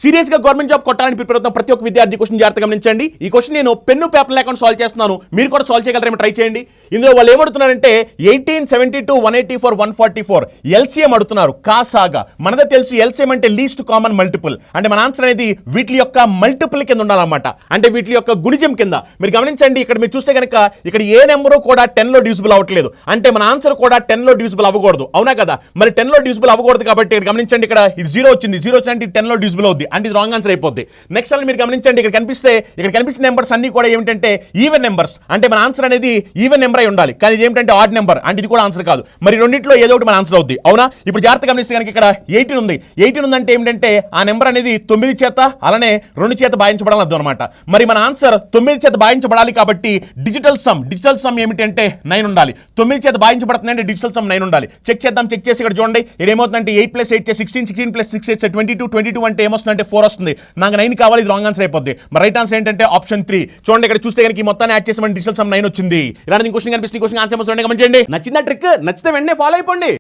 Serious గా government job కొట్టాలని prepare అవుతున్న ప్రతి ఒక్క విద్యార్థి క్వశ్చన్ జాగ్రత్తగా గమనించండి. ఈ క్వశ్చన్ నేను పెన్ను పేపర్ లేకుండా సాల్వ్ చేస్తున్నాను, మీరు కూడా సాల్వ్ చేయగలరేమో ట్రై చేయండి. ఇందులో వాళ్ళు ఏమడుతున్నారంటే 1872 184 144 ఎల్సిఎం అడుగుతున్నారు. కాసాగా మనదే తెలుసు ఎల్సిఎం అంటే లీస్ట్ కామన్ మల్టిపుల్, అంటే మన ఆన్సర్ అనేది వీటి యొక్క మల్టిపుల్ కింద ఉండాలన్నమాట, అంటే వీటి యొక్క గుణిజం కింద. మీరు గమనించండి, ఇక్కడ మీరు చూస్తే కనుక ఇక్కడ ఏ నెంబరు కూడా 10 లో డివిజిబుల్ అవ్వట్లేదు, అంటే మన ఆన్సర్ కూడా 10 లో డివిజిబుల్ అవ్వకూడదు, అవునా కదా? మరి 10 లో డివిజిబుల్ అవ్వకూడదు కాబట్టి ఇక్కడ గమనించండి, ఇక్కడ ఇది 0 వచ్చింది, 0 వచ్చిందంటే 10 లో డివిజిబుల్ అవుద్ది, అంటే ఇది రాంగ్ ఆన్సర్ అయిపోద్ది. నెక్స్ట్ అలా మీరు గమనించండి, ఇక్కడ కనిపించిన నెంబర్స్ అన్ని కూడా ఏమిటంటే ఈవెన్ నెంబర్స్, అంటే మన ఆన్సర్ అనేది ఈవెన్ నెంబర్ అయి ఉండాలి, కానీ ఇది ఏమిటంటే ఆడ్ నెంబర్, అంటే ఇది కూడా ఆన్సర్ కాదు. మరి రెండింటిలో ఏదో ఒకటి మన ఆన్సర్ అవుద్ది, అవునా? ఇప్పుడు జాగ్రత్తగా గమనిస్తే కనుక ఇక్కడ 18 ఉంది. 18 ఉందంటే ఏమిటంటే ఆ నెంబర్ అనేది 9 చేత అలానే 2 చేత భాగించబడాలని అర్థం అనమాట. మరి మన ఆన్సర్ 9 చేత భాగించబడాలి కాబట్టి డిజిటల్ సమ్ ఏమిటంటే 9 ఉండాలి. 9 చేత భాగించబడుతుందంటే డిజిటల్ సమ్ 9 ఉండాలి. చెక్ చేసి ఇక్కడ చూడండి, ఇక్కడ ఏమవుతుందంటే 8 + 8 16, 16 + 6 22 అంటే ఏమొస్తుందంటే 4 వస్తుంది. నాకు 9 కావాలి, ఇది రాంగ్ ఆన్సర్ అయిపోద్ది. మరి రైట్ ఆన్సర్ ఏంటంటే ఆప్షన్ 3. చూడండి, ఇక్కడ చూస్తే కనుక ఈ మొత్తాన్ని యాడ్ చేసి మన డిజిటల్ సమ్ 9 వచ్చింది. ఇలాంటి క్వశ్చన్ కనిపిస్తుంది, క్వశ్చన్ ఆన్సర్ కమెంట్ చేయండి. నచ్చిన ట్రిక్ నచ్చితే వెంటనే ఫాలో అయిపోండి.